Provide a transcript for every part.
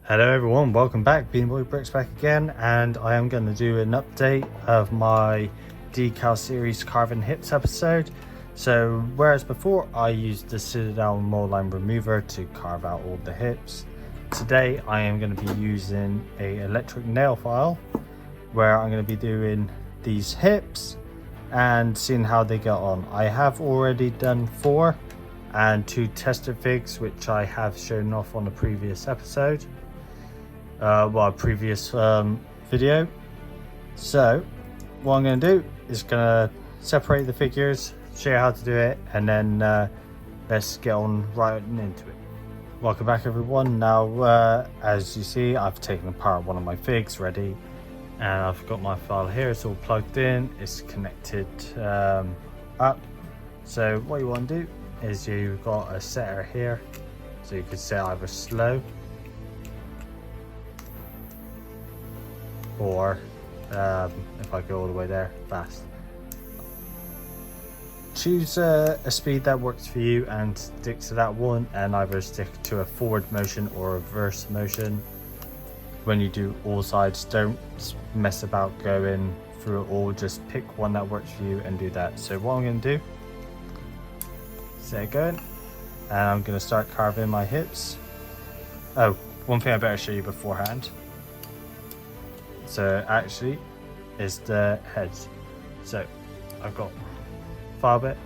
Hello everyone, welcome back. BlueHarvestBricks back again, and I am going to do an update of my decal series carving hips episode. So whereas before I used the Citadel mold line remover to carve out all the hips, today I am going to be using a electric nail file where I'm going to be doing these hips and seeing how they get on. I have already done 4 and 2 tester figs, which I have shown off on a previous episode. Previous video. So what I'm going to do is going to separate the figures, show you how to do it, and then let's get on right into it. Welcome back everyone. Now as you see, I've taken apart one of my figs ready, and I've got my file here. It's all plugged in, it's connected up. So what you want to do is you've got a setter here, so you can set either slow or if I go all the way there, fast. Choose a speed that works for you and stick to that one, and either stick to a forward motion or a reverse motion. When you do all sides, don't mess about going through it all, just pick one that works for you and do that. So what I'm going to do, set it going, and I'm going to start carving my hips. Oh, one thing I better show you beforehand. So actually is the heads. So I've got file bit,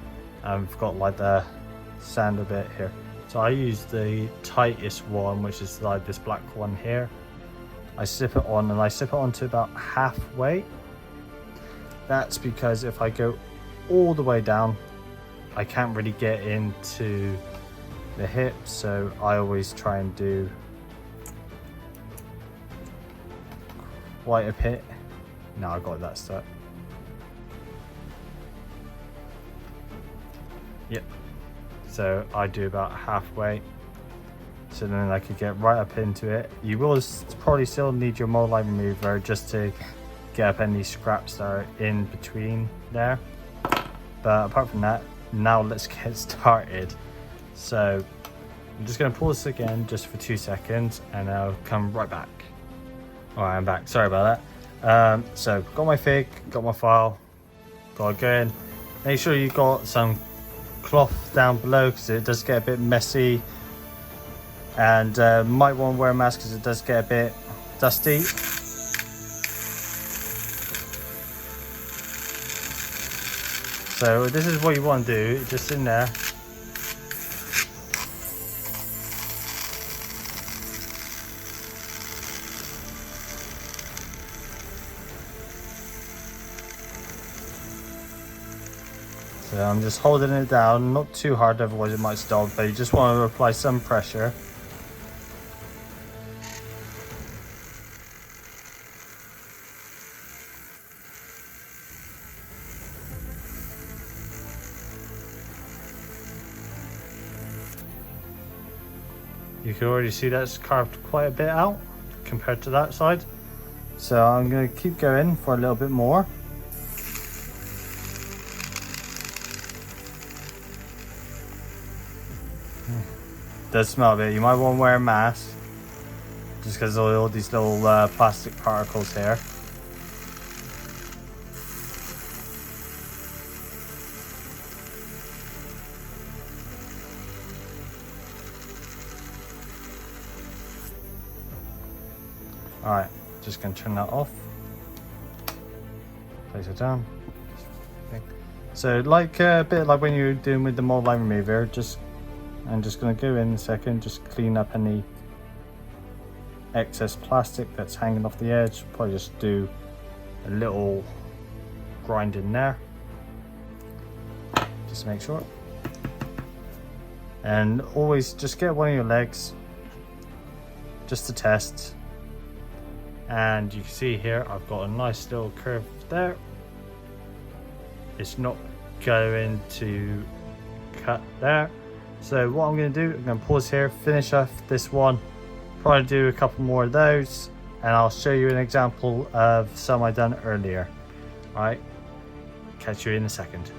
and I've got like the sander bit here. So I use the tightest one, which is like this black one here. I slip it on, and I slip it on to about halfway. That's because if I go all the way down, I can't really get into the hips, so I always try and do quite a bit. Now I got that stuck. Yep. So I do about halfway, so then I could get right up into it. You will probably still need your mold line remover just to get up any scraps that are in between there. But apart from that, now let's get started. So I'm just going to pause again just for 2 seconds, and I'll come right back. Alright, I'm back. Sorry about that. So got my fig, got my file, got it going. Make sure you got some cloth down below because it does get a bit messy, and might want to wear a mask because it does get a bit dusty. So this is what you want to do, just in there. So I'm just holding it down, not too hard, otherwise it might stop, but you just want to apply some pressure. You can already see that's carved quite a bit out compared to that side. So I'm going to keep going for a little bit more. Does smell a bit. You might want to wear a mask just because of all these little plastic particles here. Alright, just going to turn that off. Place it down. So like a bit like when you're doing with the mold line remover, I'm just going to go in a second, just clean up any excess plastic that's hanging off the edge. Probably just do a little grind in there, just to make sure. And always just get one of your legs, just to test. And you can see here I've got a nice little curve there. It's not going to cut there. So what I'm going to do, I'm going to pause here, finish off this one, probably do a couple more of those, and I'll show you an example of some I done earlier. Alright, catch you in a second.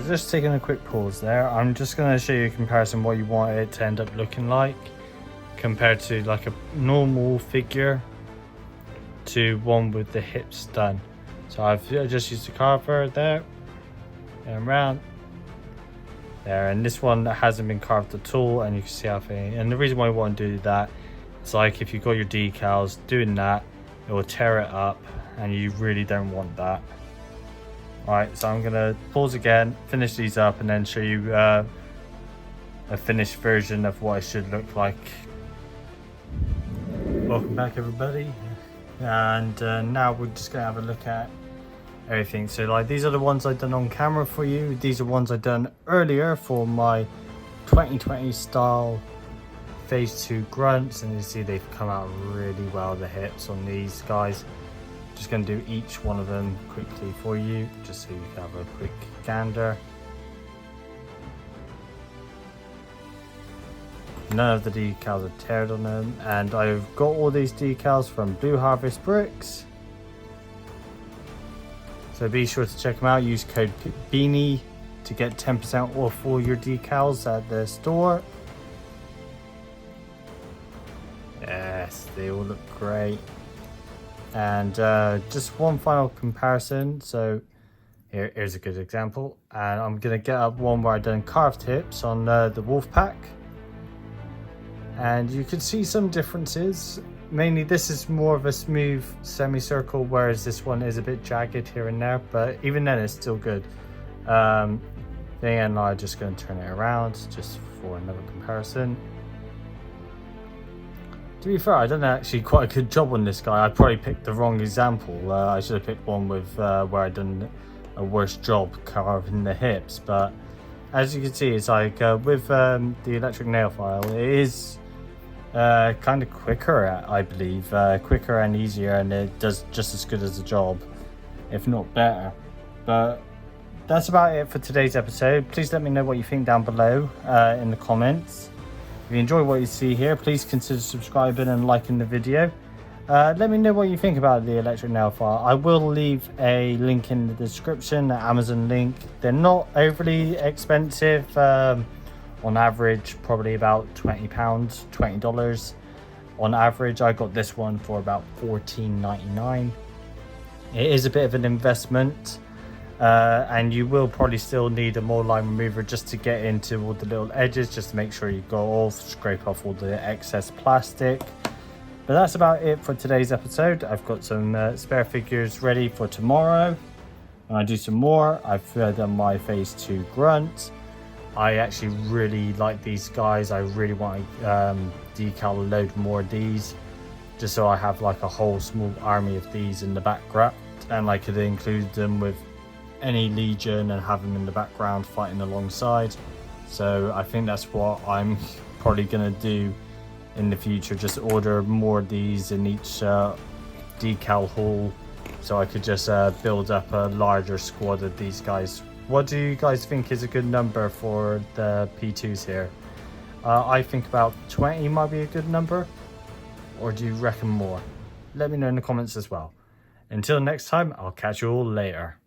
just taking a quick pause there. I'm just going to show you a comparison what you want it to end up looking like compared to like a normal figure to one with the hips done. So I just used the carver there and around there, and this one hasn't been carved at all, and you can see how thin. And the reason why I want to do that, it's like if you got your decals, doing that it will tear it up, and you really don't want that. Alright, so I'm gonna pause again, finish these up, and then show you a finished version of what it should look like. Welcome back, everybody, and now we're just gonna have a look at everything. So like, these are the ones I've done on camera for you. These are ones I've done earlier for my 2020 style phase 2 grunts, and you see they've come out really well, the hips on these guys. Just going to do each one of them quickly for you, just so you can have a quick gander. None of the decals are teared on them, and I've got all these decals from BlueHarvestBricks. So be sure to check them out. Use code Beanie to get 10% off all your decals at the store. Yes, they all look great. And just one final comparison. So here's a good example, and I'm gonna get up one where I've done carved hips on the wolf pack, and you can see some differences. Mainly this is more of a smooth semicircle, whereas this one is a bit jagged here and there, but even then it's still good. Then I'm just going to turn it around just for another comparison. To be fair, I done actually quite a good job on this guy. I probably picked the wrong example. I should have picked one with where I done a worse job carving the hips. But as you can see, it's like with the electric nail file, it is kind of quicker, I believe, quicker and easier, and it does just as good as the job, if not better. But that's about it for today's episode. Please let me know what you think down below in the comments. If you enjoy what you see here, please consider subscribing and liking the video. Let me know what you think about the electric nail file. I will leave a link in the description, an Amazon link. They're not overly expensive. On average, probably about £20, $20 on average. I got this one for about $14.99. It is a bit of an investment, and you will probably still need a mold line remover just to get into all the little edges, just to make sure you go off, scrape off all the excess plastic. But that's about it for today's episode. I've got some spare figures ready for tomorrow. When I do some more, I've done my phase 2 grunt. I actually really like these guys. I really want to decal a load more of these, just so I have like a whole small army of these in the background, and I could include them with any legion and have them in the background fighting alongside. So I think that's what I'm probably going to do in the future, just order more of these in each decal haul, so I could just build up a larger squad of these guys. What do you guys think is a good number for the P2s here? I think about 20 might be a good number, or do you reckon more? Let me know in the comments as well. Until next time, I'll catch you all later.